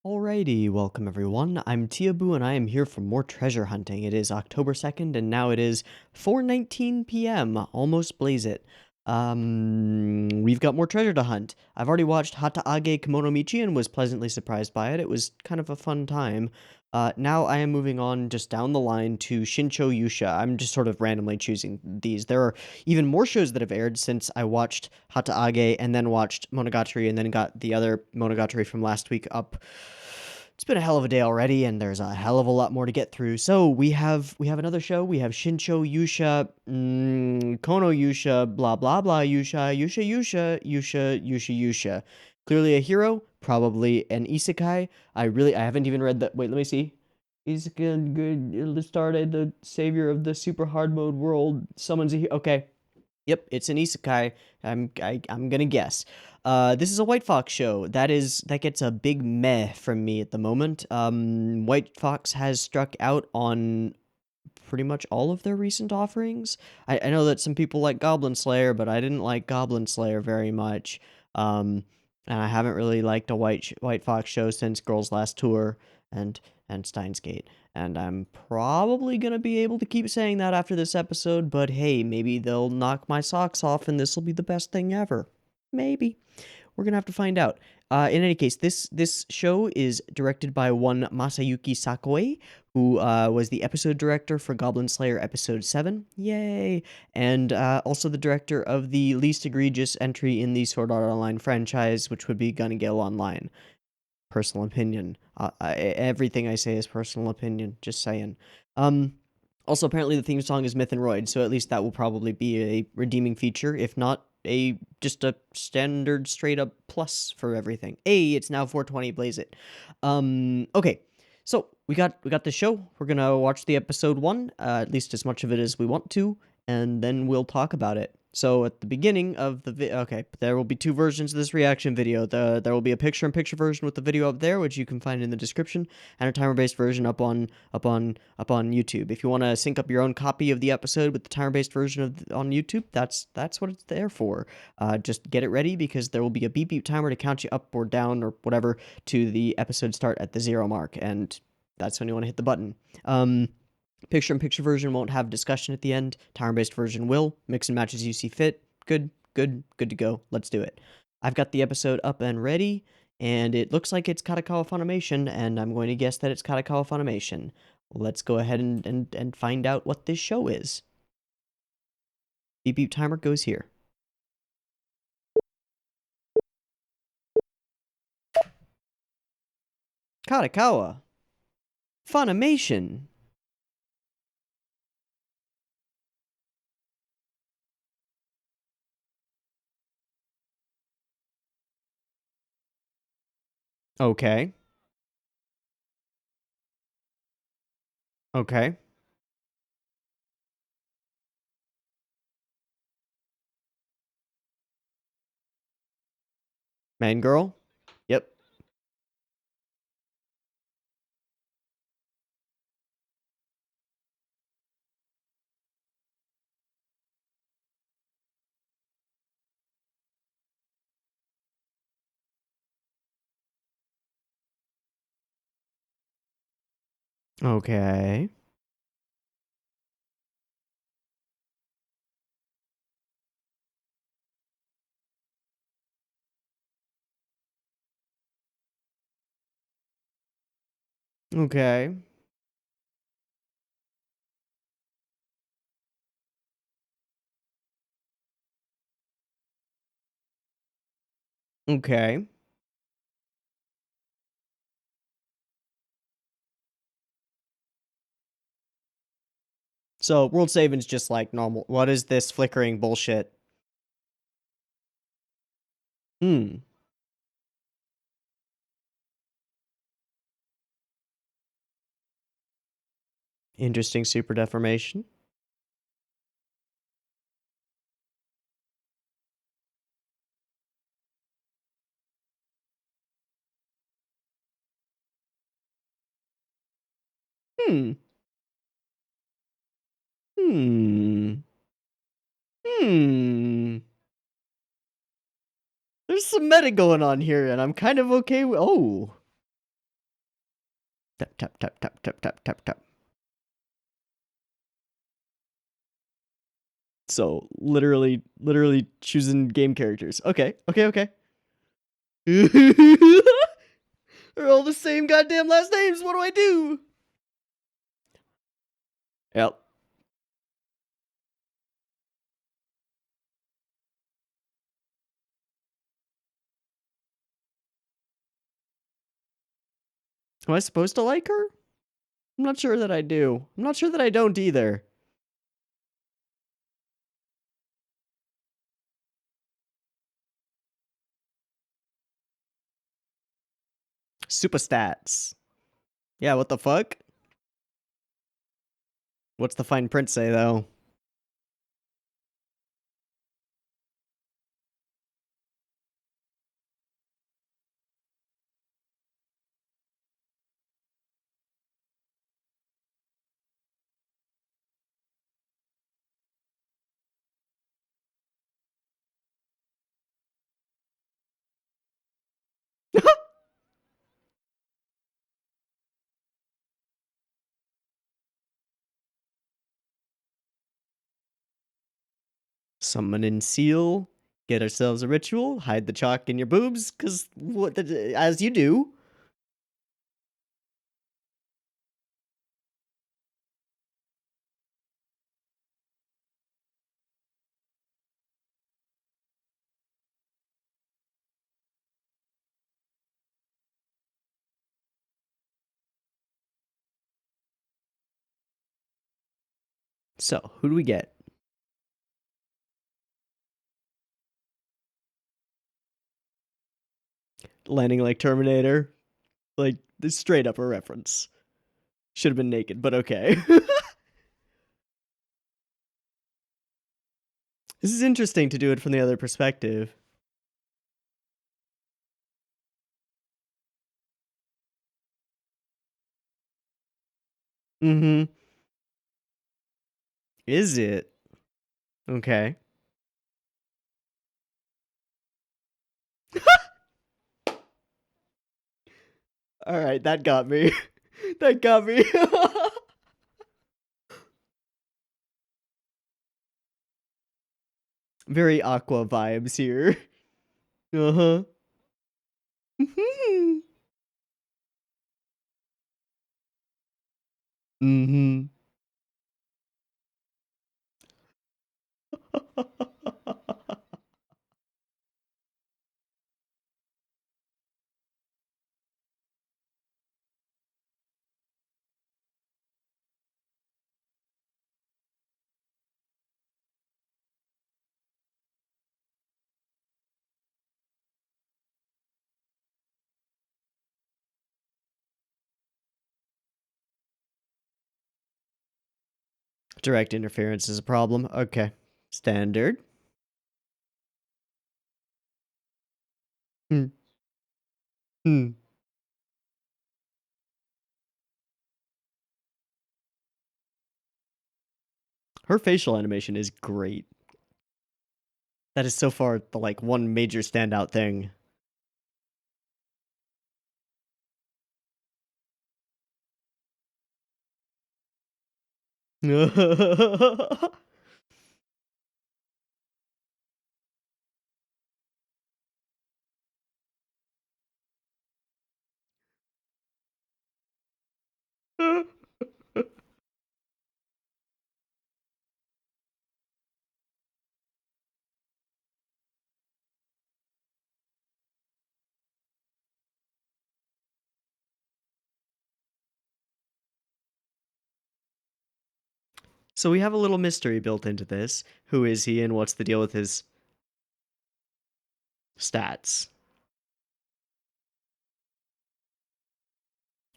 Alrighty, welcome everyone. I'm Tiabu and I am here for more treasure hunting. It is October 2nd and now it is 4:19 p.m. Almost blaze it. We've got more treasure to hunt. I've already watched Hataage Kimono Michi and was pleasantly surprised by it. It was kind of a fun time. Now I am moving on just down the line to Shinchou Yuusha. I'm just sort of randomly choosing these. There are even more shows that have aired since I watched Hataage and then watched Monogatari and then got the other Monogatari from last week up. It's been a hell of a day already, and there's a hell of a lot more to get through. So we have another show. We have Shinchou Yuusha, Kono Yuusha, blah blah blah Yuusha, Yuusha. Clearly a hero, probably an isekai. I haven't even read that. Wait, let me see. Isekai good started the savior of the super hard mode world. Summons a okay. Yep, it's an isekai. I'm gonna guess. This is a White Fox show. That gets a big meh from me at the moment. White Fox has struck out on pretty much all of their recent offerings. I know that some people like Goblin Slayer, but I didn't like Goblin Slayer very much. And I haven't really liked a White Fox show since Girls Last Tour and Steins Gate. And I'm probably gonna be able to keep saying that after this episode, but hey, maybe they'll knock my socks off and this will be the best thing ever. Maybe. We're gonna have to find out. In any case, this show is directed by one Masayuki Sakoe, who was the episode director for Goblin Slayer Episode 7. Yay! And also the director of the least egregious entry in the Sword Art Online franchise, which would be Gun Gale Online. Personal opinion. Everything I say is personal opinion, just saying. Also, apparently the theme song is Myth and Roid, so at least that will probably be a redeeming feature, if not just a standard straight up plus for everything. Hey, it's now 4:20, blaze it. Okay. So, we got the show. We're going to watch the episode 1, at least as much of it as we want to, and then we'll talk about it. So at the beginning of the okay, there will be two versions of this reaction video. There will be a picture-in-picture version with the video up there, which you can find in the description, and a timer-based version up on YouTube. If you want to sync up your own copy of the episode with the timer-based version on YouTube, that's what it's there for. Just get it ready because there will be a beep beep timer to count you up or down or whatever to the episode start at the 0 mark, and that's when you want to hit the button. Picture-in-picture version won't have discussion at the end. Timer-based version will. Mix and match as you see fit. Good to go. Let's do it. I've got the episode up and ready, and it looks like it's Katakawa Funimation, and I'm going to guess that it's Katakawa Funimation. Let's go ahead and find out what this show is. Beep beep timer goes here. Katakawa Funimation. Okay. Okay. Man girl? Yep. Okay. Okay. Okay. So, World Saving's just like normal. What is this flickering bullshit? Hmm. Interesting super deformation. Hmm. Hmm. Hmm. There's some meta going on here, and I'm kind of okay with. Oh. Tap, tap, tap, tap, tap, tap, tap, tap. So literally choosing game characters. Okay. They're all the same goddamn last names. What do I do? Yep. Am I supposed to like her? I'm not sure that I do. I'm not sure that I don't either. Super stats. Yeah, what the fuck? What's the fine print say, though? Summon and seal. Get ourselves a ritual. Hide the chalk in your boobs, cause what? As you do. So, who do we get? Landing like Terminator. Like, straight up a reference. Should have been naked, but okay. This is interesting to do it from the other perspective. Mm-hmm. Is it? Okay. Alright, that got me. That got me. Very Aqua vibes here. Uh-huh. Mm-hmm. Direct interference is a problem. Okay. Standard. Hmm. Hmm. Her facial animation is great. That is so far the like one major standout thing. So we have a little mystery built into this. Who is he and what's the deal with his stats?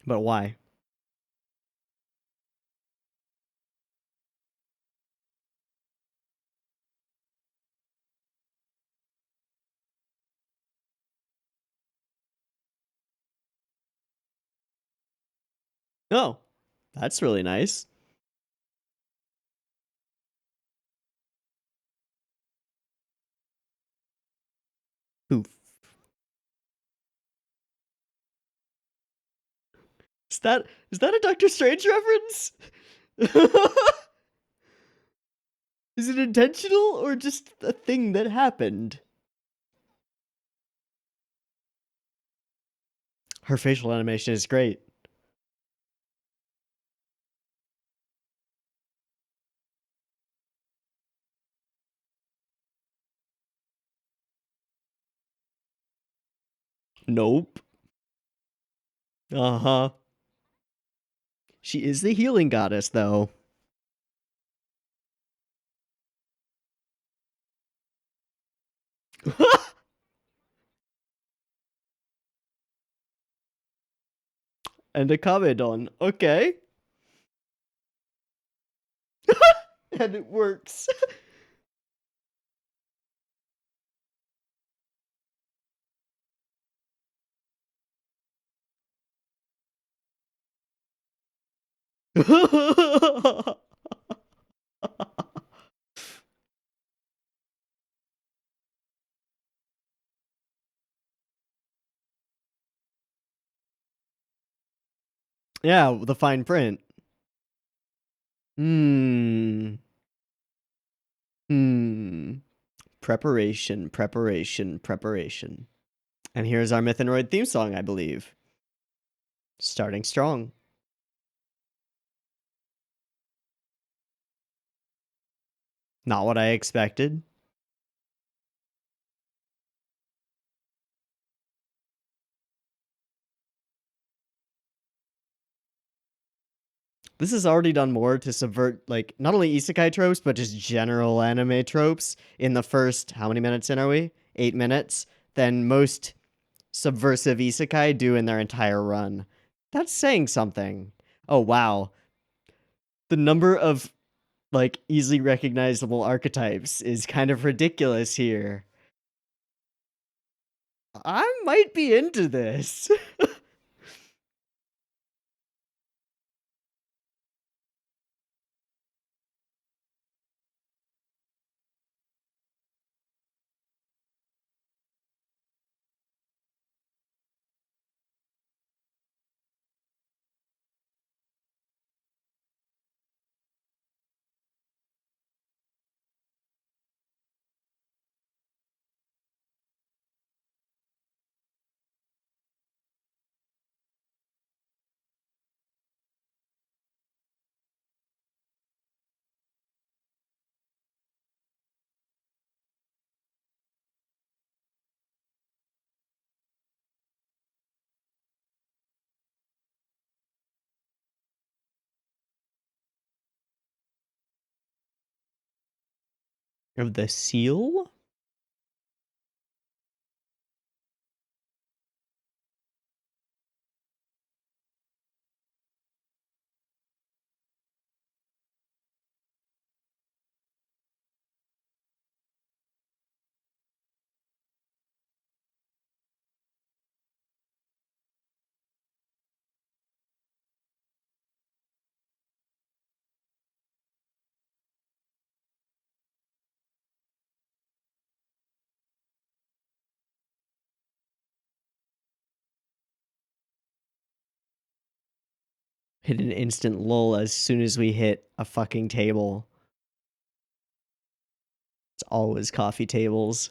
But why? Oh, that's really nice. Oof. Is that a Doctor Strange reference? Is it intentional or just a thing that happened? Her facial animation is great. Nope. Uh-huh. She is the healing goddess, though. And a Kamedon. Okay. And it works. Yeah, the fine print. Hmm. Hmm. Preparation, preparation, preparation. And here's our Mythanoid theme song, I believe. Starting strong. Not what I expected. This has already done more to subvert, like, not only isekai tropes, but just general anime tropes in the first, how many minutes in are we? 8 minutes, than most subversive isekai do in their entire run. That's saying something. Oh, wow. The number of, like, easily recognizable archetypes is kind of ridiculous here. I might be into this. Of the seal? Hit an instant lull as soon as we hit a fucking table. It's always coffee tables.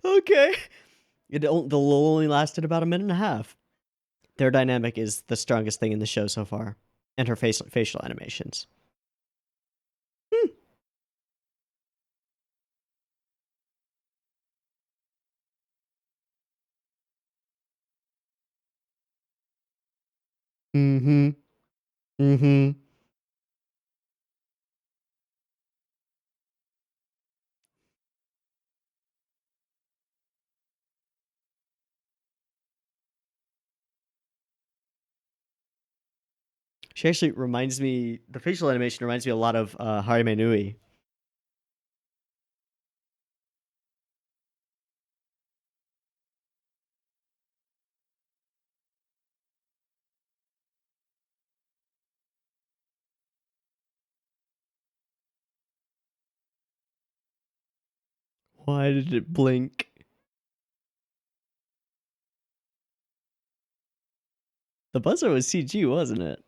Okay. The lull only lasted about a minute and a half. Their dynamic is the strongest thing in the show so far. And her facial animations. Hmm. Mm-hmm. Mm-hmm. She actually reminds me. The facial animation reminds me a lot of Harime Nui. Why did it blink? The buzzer was CG, wasn't it?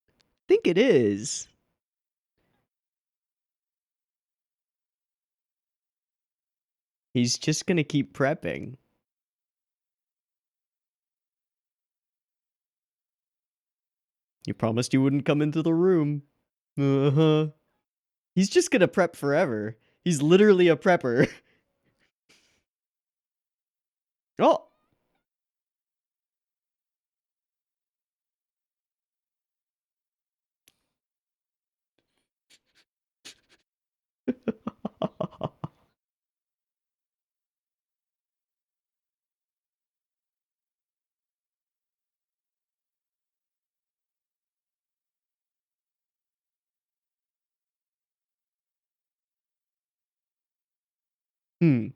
I think it is. He's just gonna keep prepping. You promised you wouldn't come into the room. Uh-huh. He's just gonna prep forever. He's literally a prepper. Oh! Hmm.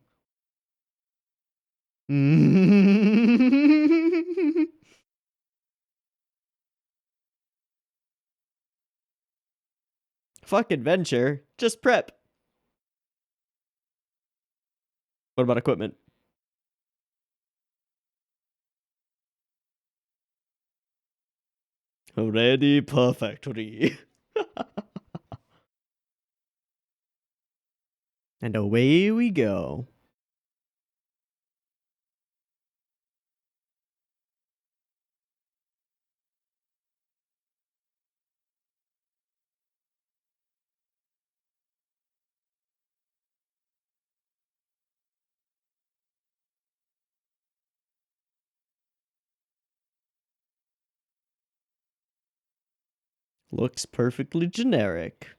Fuck adventure. Just prep. What about equipment? Ready perfectly. And away we go. Looks perfectly generic.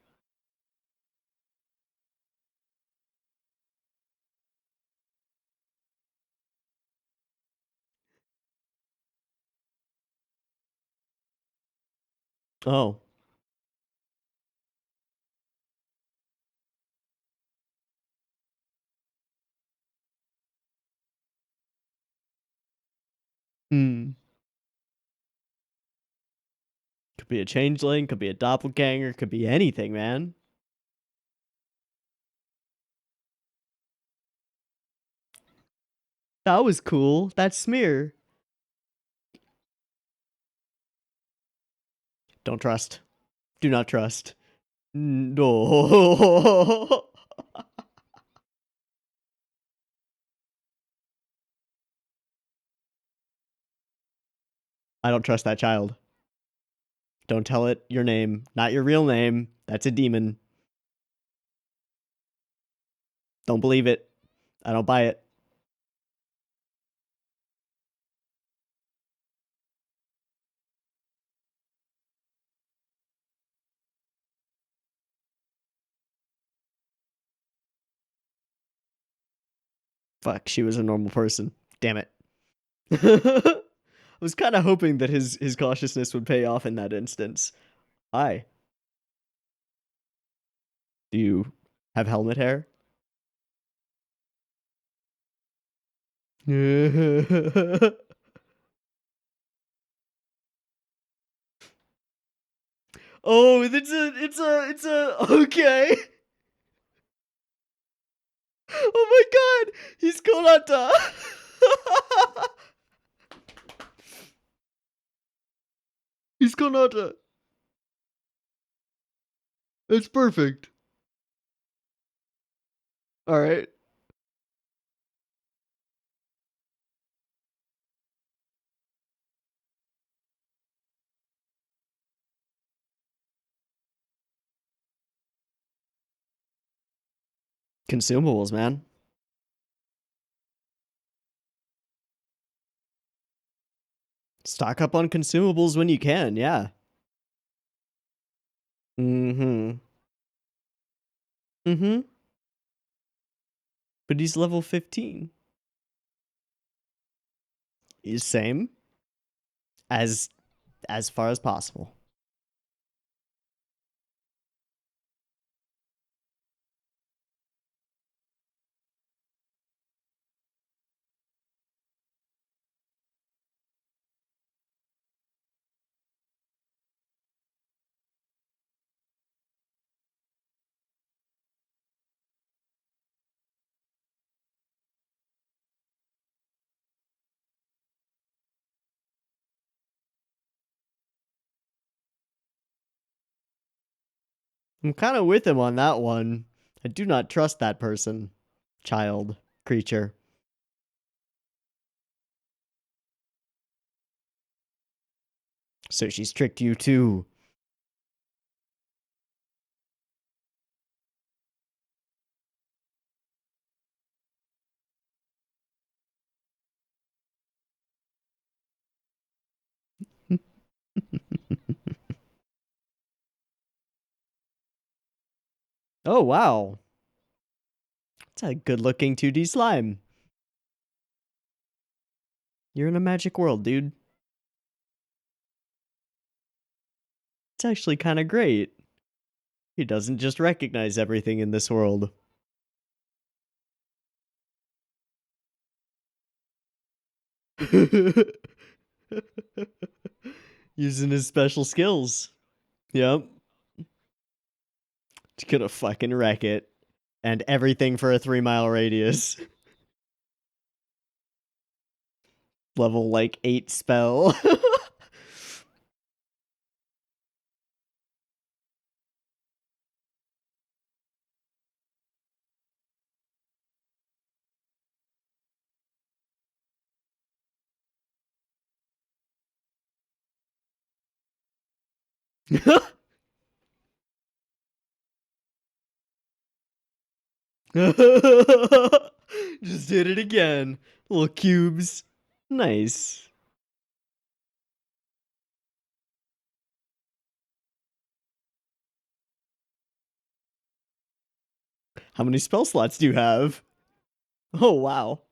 Oh. Hmm. Could be a changeling, could be a doppelganger, could be anything, man. That was cool. That smear. Don't trust. Do not trust. No. I don't trust that child. Don't tell it your name. Not your real name. That's a demon. Don't believe it. I don't buy it. Fuck, she was a normal person. Damn it. I was kind of hoping that his cautiousness would pay off in that instance. Hi. Do you have helmet hair? Oh, it's a okay. Oh my god, he's Kanata. He's Kanata. It's perfect. All right. Consumables, man. Stock up on consumables when you can, yeah. Mm-hmm. Mm-hmm. But he's level 15. He's same. As far as possible. I'm kind of with him on that one. I do not trust that person. Child. Creature. So she's tricked you too. Oh, wow. It's a good looking 2D slime. You're in a magic world, dude. It's actually kind of great. He doesn't just recognize everything in this world. Using his special skills. Yep. Just gonna fucking wreck it. And everything for a 3-mile radius. Level like 8 spell. Just did it again. Little cubes. Nice. How many spell slots do you have? Oh, wow.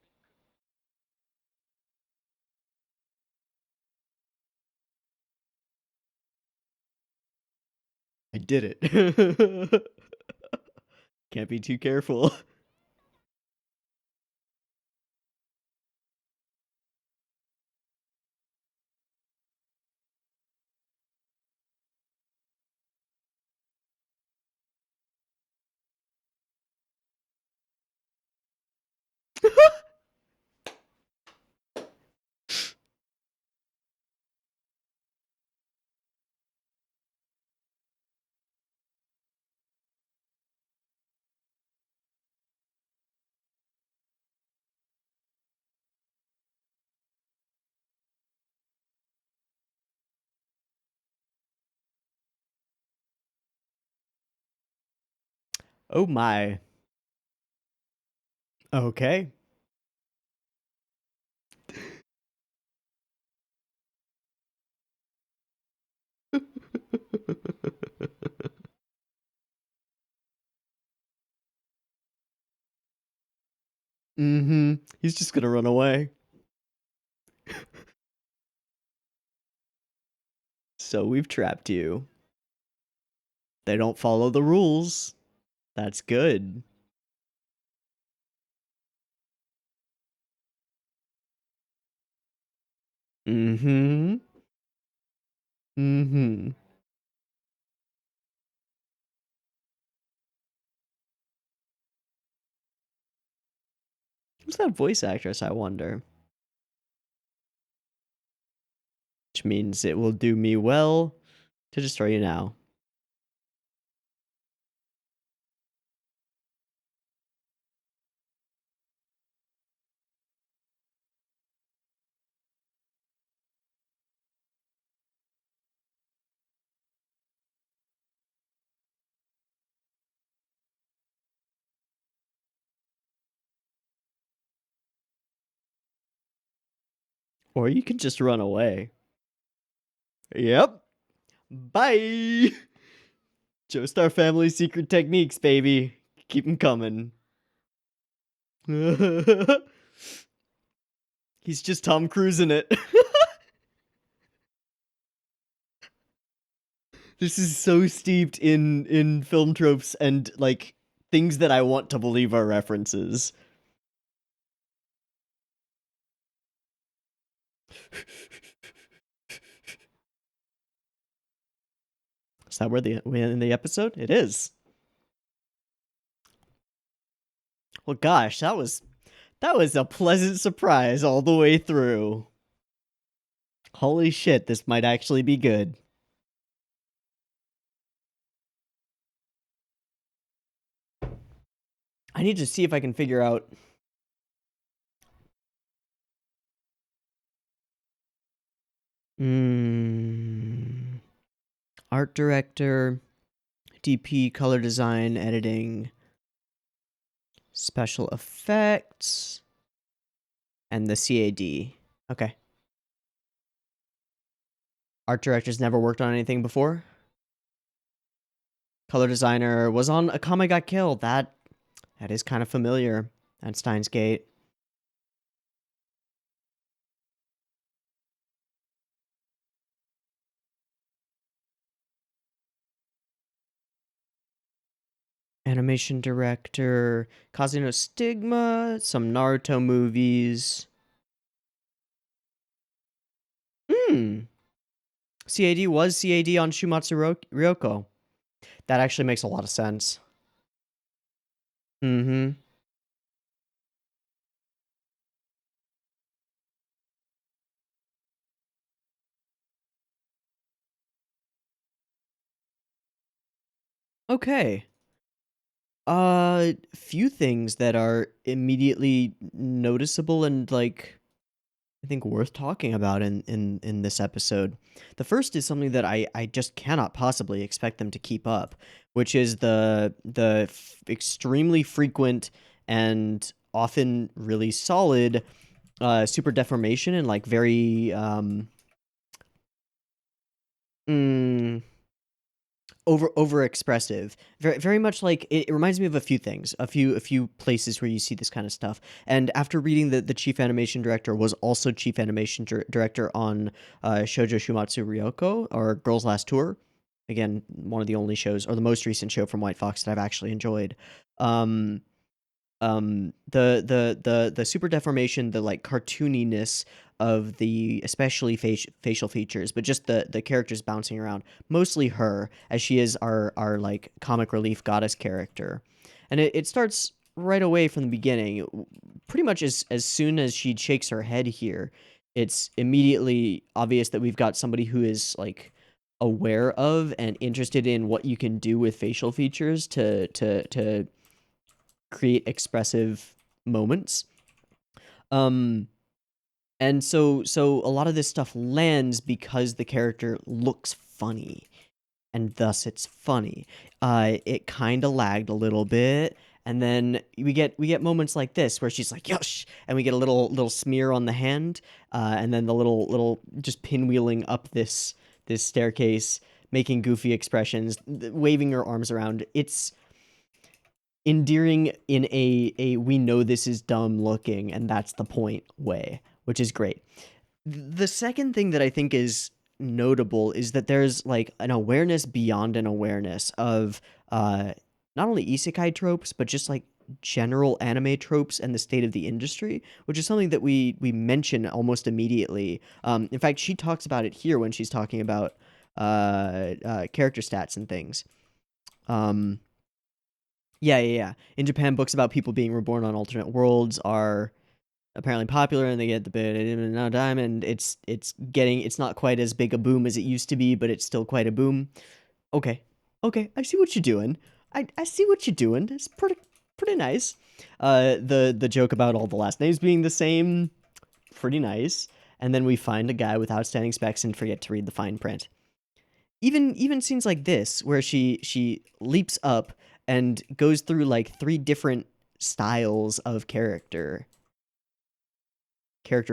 I did it. Can't be too careful. Oh my. Okay. Mm-hmm. He's just gonna run away. So we've trapped you. They don't follow the rules. That's good. Mm-hmm. Mm-hmm. Who's that voice actress, I wonder? Which means it will do me well to destroy you now. Or you can just run away. Yep. Bye. Joestar family secret techniques, baby. Keep them coming. He's just Tom Cruise in it. This is so steeped in film tropes and like things that I want to believe are references. Is that where we're in the episode? It is. Well, gosh, that was a pleasant surprise all the way through. Holy shit, this might actually be good. I need to see if I can figure out. Art director, DP, color design, editing, special effects, and the CAD. Okay. Art director's never worked on anything before. Color designer was on Akame Got Killed. That is kind of familiar. And Steins Gate. Animation director, Kazuno Stigma, some Naruto movies. CAD was CAD on Shumatsu Ryoko. That actually makes a lot of sense. Okay. Few things that are immediately noticeable and like I think worth talking about in this episode. The first is something that I just cannot possibly expect them to keep up, which is the extremely frequent and often really solid super deformation and like very over expressive, very much like it reminds me of a few things, a few places where you see this kind of stuff. And after reading that the chief animation director was also chief animation director on Shoujo Shumatsu Ryoko, or Girls Last Tour, again one of the only shows or the most recent show from White Fox that I've actually enjoyed. The super deformation, the like cartooniness of the especially facial features, but just the characters bouncing around, mostly her, as she is our like comic relief goddess character. And it starts right away from the beginning. Pretty much as soon as she shakes her head here, it's immediately obvious that we've got somebody who is like aware of and interested in what you can do with facial features to create expressive moments. And so a lot of this stuff lands because the character looks funny, and thus it's funny. It kind of lagged a little bit, and then we get moments like this where she's like "Yosh," and we get a little smear on the hand, and then the little just pinwheeling up this staircase, making goofy expressions, waving her arms around. It's endearing in a we know this is dumb looking and that's the point way, which is great. The second thing that I think is notable is that there's like an awareness beyond an awareness of not only isekai tropes but just like general anime tropes and the state of the industry, which is something that we mention almost immediately. In fact, she talks about it here when she's talking about character stats and things. Yeah. In Japan, books about people being reborn on alternate worlds are apparently popular, and they get the bit now diamond. It's not quite as big a boom as it used to be, but it's still quite a boom. Okay, I see what you're doing. I see what you're doing. It's pretty nice. The joke about all the last names being the same, pretty nice. And then we find a guy with outstanding specs and forget to read the fine print. Even scenes like this, where she leaps up and goes through like 3 different styles of character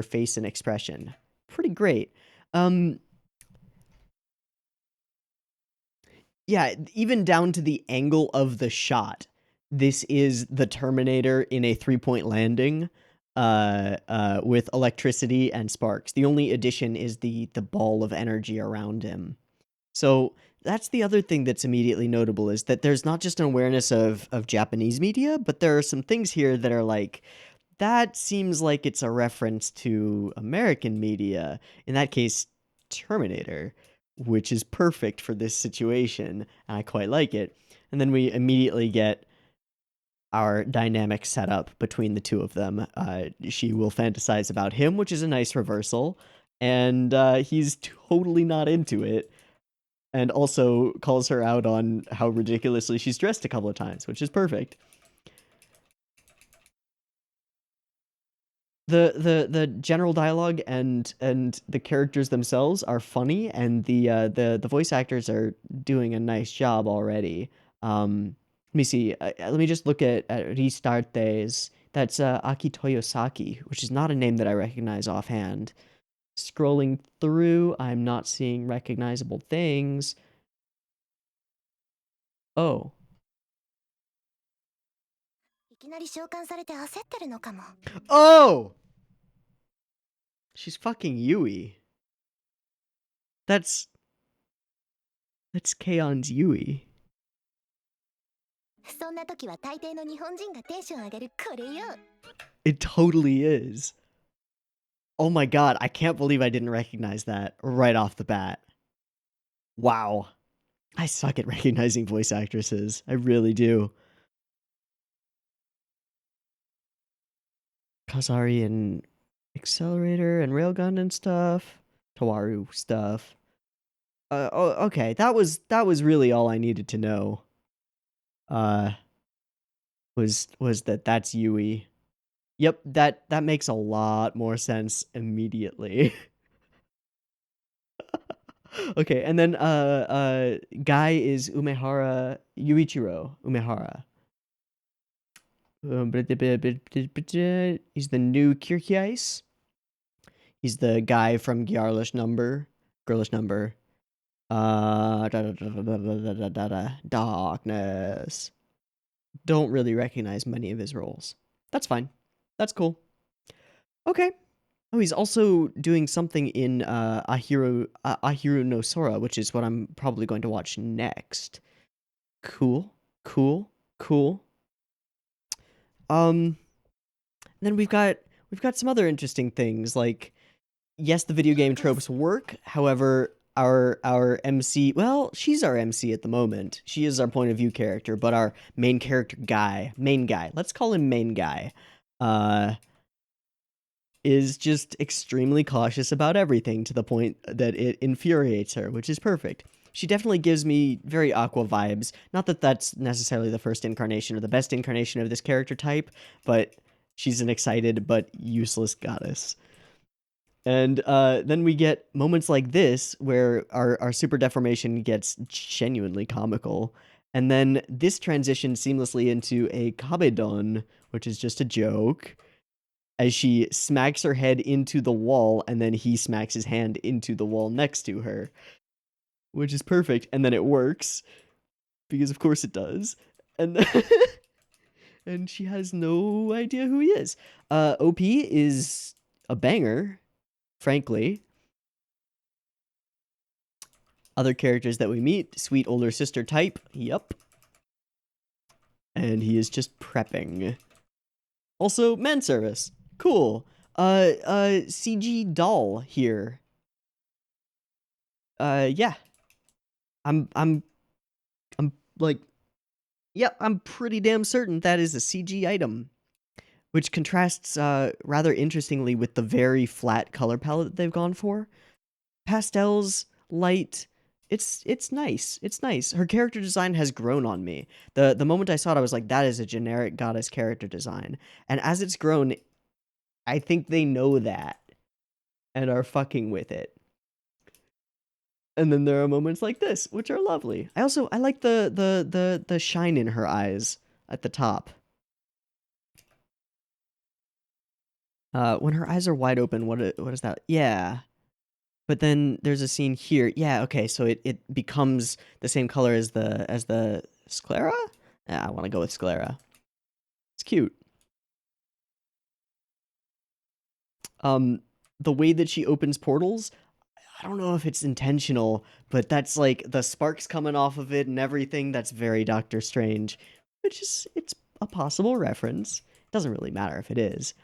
face and expression, pretty great. Yeah, even down to the angle of the shot. This is the Terminator in a 3-point landing with electricity and sparks. The only addition is the ball of energy around him. So that's the other thing that's immediately notable is that there's not just an awareness of Japanese media, but there are some things here that are like, that seems like it's a reference to American media. In that case, Terminator, which is perfect for this situation, and I quite like it. And then we immediately get our dynamic setup between the two of them. She will fantasize about him, which is a nice reversal, and he's totally not into it, and also calls her out on how ridiculously she's dressed a couple of times, which is perfect. The general dialogue and the characters themselves are funny, and the voice actors are doing a nice job already. Let me see. Let me just look at Restartes. That's Aki Toyosaki, which is not a name that I recognize offhand. Scrolling through, I'm not seeing recognizable things. Oh. Oh! She's fucking Yui. That's K-on's Yui. It totally is. Oh my god, I can't believe I didn't recognize that right off the bat. Wow. I suck at recognizing voice actresses. I really do. Kazari and Accelerator and Railgun and stuff. Tawaru stuff. Okay, that was really all I needed to know. Was that's Yui. Yep, that makes a lot more sense immediately. Okay, and then guy is Umehara Yuichiro Umehara. He's the new Kirkiais. He's the guy from Girlish Number. Darkness. Don't really recognize many of his roles. That's fine. That's cool. Okay. Oh, he's also doing something in Ahiru no Sora, which is what I'm probably going to watch next. Cool. Then we've got some other interesting things, like, yes, the video game tropes work. However, our MC, well, she's our MC at the moment. She is our point of view character, but our main character main guy, let's call him main guy, is just extremely cautious about everything to the point that it infuriates her, which is perfect. She definitely gives me very Aqua vibes. Not that that's necessarily the first incarnation or the best incarnation of this character type, but she's an excited but useless goddess. And then we get moments like this where our super deformation gets genuinely comical. And then this transitions seamlessly into a kabedon, which is just a joke, as she smacks her head into the wall and then he smacks his hand into the wall next to her, which is perfect. And then it works, because of course it does. And and she has no idea who he is. OP is a banger, frankly. Other characters that we meet, sweet older sister type, yep. And he is just prepping. Also, man service, cool. CG doll here. Yeah. I'm like, yep, I'm pretty damn certain that is a CG item, which contrasts rather interestingly with the very flat color palette that they've gone for. Pastels, light, it's nice. It's nice. Her character design has grown on me. The moment I saw it, I was like, that is a generic goddess character design. And as it's grown, I think they know that and are fucking with it. And then there are moments like this, which are lovely. I like the shine in her eyes at the top. When her eyes are wide open, what is that? Yeah. But then there's a scene here. Yeah, okay, so it becomes the same color as the sclera? Yeah, I want to go with sclera. It's cute. The way that she opens portals, I don't know if it's intentional, but that's like the sparks coming off of it and everything. That's very Doctor Strange, which is it's a possible reference. Doesn't really matter if it is.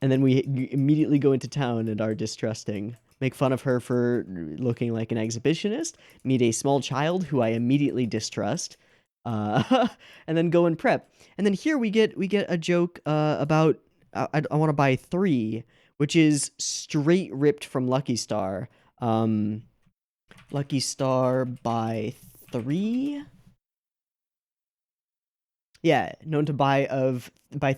And then we immediately go into town and are distrusting. Make fun of her for looking like an exhibitionist. Meet a small child who I immediately distrust. And then go and prep. And then here we get a joke about I want to buy 3, which is straight ripped from Lucky Star. Lucky Star by 3. Yeah, known to buy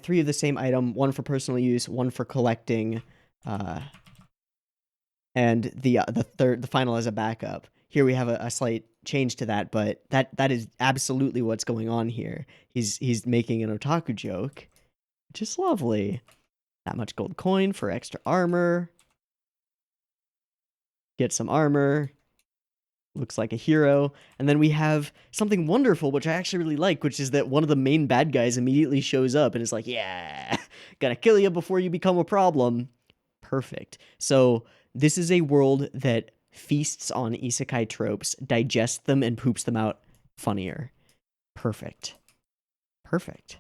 3 of the same item, one for personal use, one for collecting, and the final as a backup. Here we have a slight change to that, but that is absolutely what's going on here. He's making an otaku joke, which is lovely. That much gold coin for extra armor. Get some armor. Looks like a hero. And then we have something wonderful, which I actually really like, which is that one of the main bad guys immediately shows up and is like, yeah, gotta kill you before you become a problem. Perfect. So this is a world that feasts on isekai tropes, digests them, and poops them out funnier. Perfect. Perfect.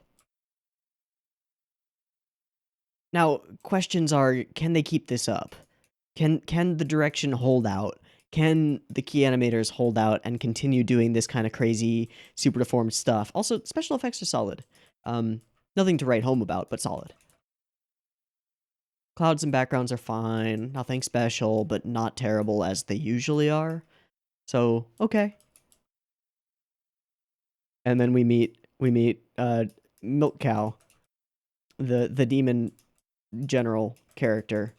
Now, questions are, can they keep this up? Can the direction hold out? Can the key animators hold out and continue doing this kind of crazy, super deformed stuff? Also, special effects are solid. Nothing to write home about, but solid. Clouds and backgrounds are fine. Nothing special, but not terrible as they usually are. So, okay. And then we meet Milk Cow, the demon general character.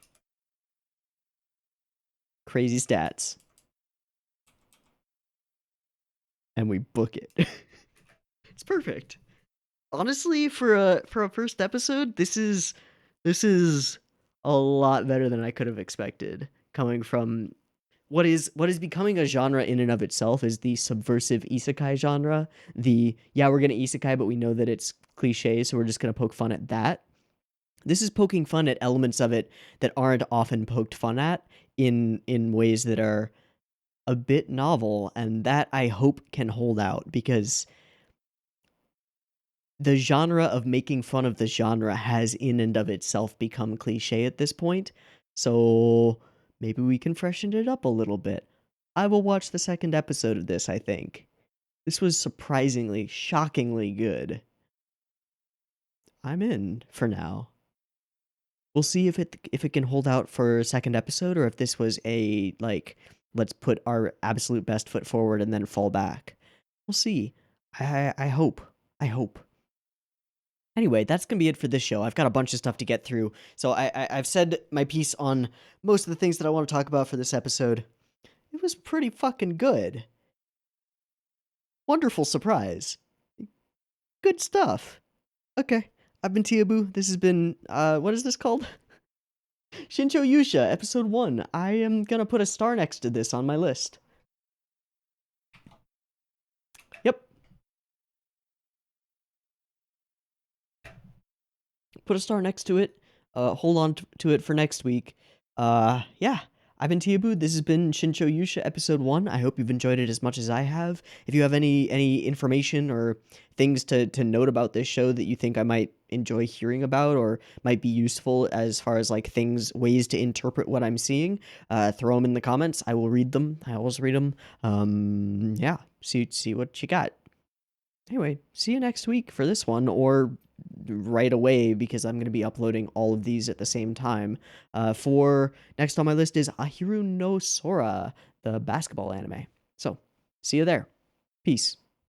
Crazy stats. And we book it. It's perfect. Honestly, for a first episode, this is a lot better than I could have expected. Coming from what is becoming a genre in and of itself is the subversive isekai genre. We're gonna isekai, but we know that it's cliche, so we're just gonna poke fun at that. This is poking fun at elements of it that aren't often poked fun at in ways that are a bit novel, and that I hope can hold out, because the genre of making fun of the genre has in and of itself become cliche at this point. So maybe we can freshen it up a little bit. I will watch the second episode of this, I think. This was surprisingly, shockingly good. I'm in for now. We'll see if it can hold out for a second episode, or if this was a, like, let's put our absolute best foot forward and then fall back. We'll see. I hope. I hope. Anyway, that's going to be it for this show. I've got a bunch of stuff to get through. So I've said my piece on most of the things that I want to talk about for this episode. It was pretty fucking good. Wonderful surprise. Good stuff. Okay. I've been Tiabu. This has been, what is this called? Shinchou Yuusha, episode 1. I am going to put a star next to this on my list. Yep. Put a star next to it. Hold on to it for next week. Yeah. I've been Tiabu. This has been Shinchou Yuusha episode 1. I hope you've enjoyed it as much as I have. If you have any information or things to note about this show that you think I might enjoy hearing about, or might be useful as far as like ways to interpret what I'm seeing, throw them in the comments. I will read them. I always read them. Yeah. See what you got. Anyway, see you next week for this one, or right away, because I'm going to be uploading all of these at the same time. For next on my list is Ahiru no Sora, the basketball anime. So, see you there. Peace.